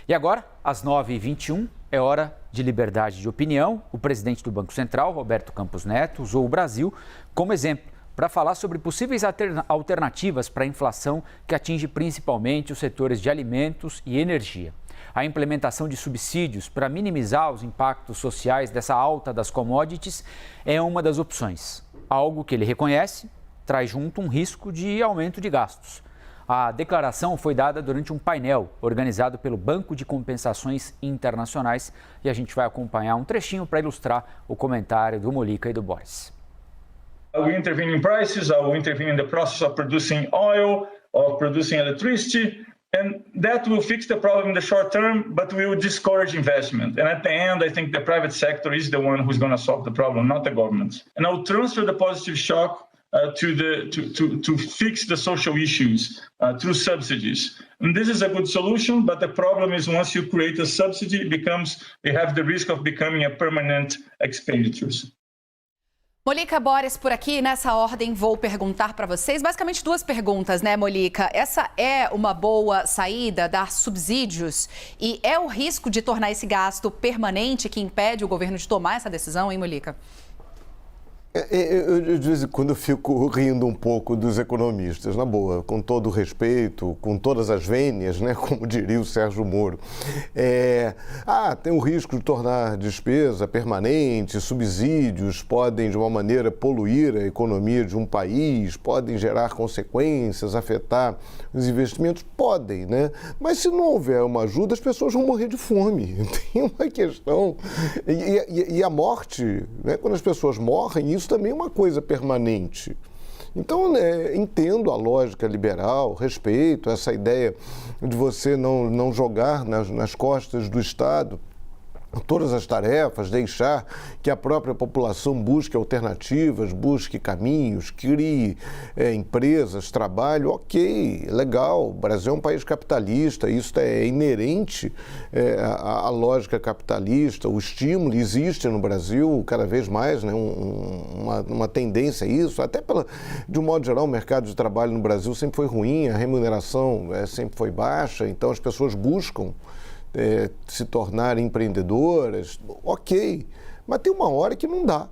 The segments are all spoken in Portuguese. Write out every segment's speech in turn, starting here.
E agora, às 9h21, é hora de liberdade de opinião. O presidente do Banco Central, Roberto Campos Neto, usou o Brasil como exemplo para falar sobre possíveis alternativas para a inflação que atinge principalmente os setores de alimentos e energia. A implementação de subsídios para minimizar os impactos sociais dessa alta das commodities é uma das opções. Algo que ele reconhece traz junto um risco de aumento de gastos. A declaração foi dada durante um painel organizado pelo Banco de Compensações Internacionais e a gente vai acompanhar um trechinho para ilustrar o comentário do Mollica e do Boris. We intervene in prices, we intervene in the process of producing oil, of producing electricity, and that will fix the problem in the short term, but will discourage investment. And at the end, I think the private sector is the one who's going to solve the problem, not the government. And I'll transfer the positive shock to fix the social issues through subsidies. And this is a good solution, but the problem is once you create a subsidy, you have the risk of becoming a permanent expenditures. Mollica, Boris por aqui. Nessa ordem vou perguntar para vocês, basicamente duas perguntas, né, Mollica? Essa é uma boa saída, dar subsídios? E é o risco de tornar esse gasto permanente que impede o governo de tomar essa decisão, hein, Mollica? Eu, de vez em quando, eu fico rindo um pouco dos economistas, na boa, com todo o respeito, com todas as vênias, né, como diria o Sérgio Moro. Tem o risco de tornar despesa permanente, subsídios podem, de uma maneira, poluir a economia de um país, podem gerar consequências, afetar os investimentos, podem, né? Mas se não houver uma ajuda, as pessoas vão morrer de fome. Tem uma questão. E a morte, né, quando as pessoas morrem, isso também é uma coisa permanente. Então, entendo a lógica liberal, respeito essa ideia de você não jogar nas costas do Estado todas as tarefas, deixar que a própria população busque alternativas, busque caminhos, crie empresas, trabalho, ok, legal. O Brasil é um país capitalista, isso é inerente à lógica capitalista, o estímulo existe no Brasil cada vez mais, né, uma tendência a isso, até de um modo geral o mercado de trabalho no Brasil sempre foi ruim, a remuneração sempre foi baixa, então as pessoas buscam se tornar empreendedoras, ok, mas tem uma hora que não dá.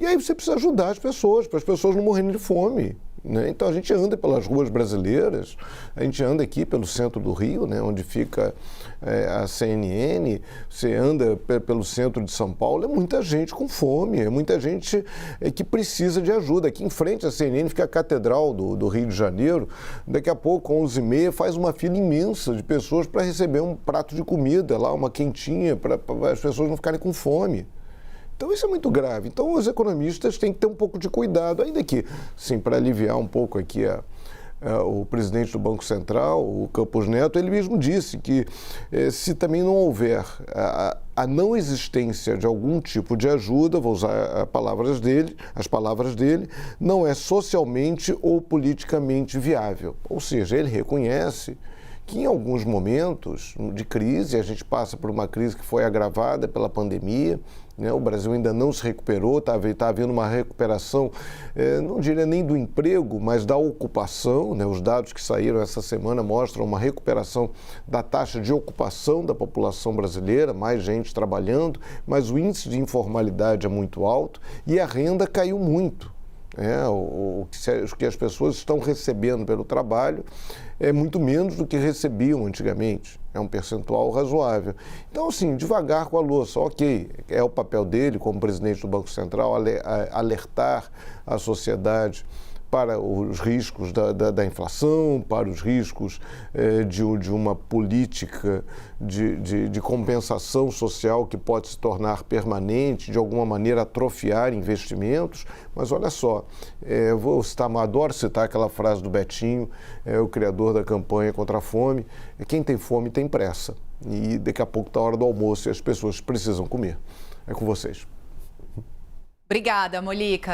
E aí você precisa ajudar as pessoas, para as pessoas não morrerem de fome, né? Então a gente anda pelas ruas brasileiras, a gente anda aqui pelo centro do Rio, né, onde fica a CNN, você anda pelo centro de São Paulo, é muita gente com fome, é muita gente que precisa de ajuda. Aqui em frente à CNN fica a Catedral do Rio de Janeiro, daqui a pouco, 11h30, faz uma fila imensa de pessoas para receber um prato de comida lá, uma quentinha, para as pessoas não ficarem com fome. Então isso é muito grave. Então os economistas têm que ter um pouco de cuidado, ainda que, sim, para aliviar um pouco aqui o presidente do Banco Central, o Campos Neto, ele mesmo disse que se também não houver a não existência de algum tipo de ajuda, vou usar as palavras dele, não é socialmente ou politicamente viável. Ou seja, ele reconhece que em alguns momentos de crise, a gente passa por uma crise que foi agravada pela pandemia, né? O Brasil ainda não se recuperou, está havendo uma recuperação, não diria nem do emprego, mas da ocupação, né? Os dados que saíram essa semana mostram uma recuperação da taxa de ocupação da população brasileira, mais gente trabalhando, mas o índice de informalidade é muito alto e a renda caiu muito. O que as pessoas estão recebendo pelo trabalho é muito menos do que recebiam antigamente, é um percentual razoável. Então, assim, devagar com a louça, ok, é o papel dele como presidente do Banco Central alertar a sociedade para os riscos da inflação, para os riscos de uma política de compensação social que pode se tornar permanente, de alguma maneira atrofiar investimentos. Mas olha só, adoro citar aquela frase do Betinho, o criador da campanha contra a fome, quem tem fome tem pressa. E daqui a pouco está a hora do almoço e as pessoas precisam comer. É com vocês. Obrigada, Mollica.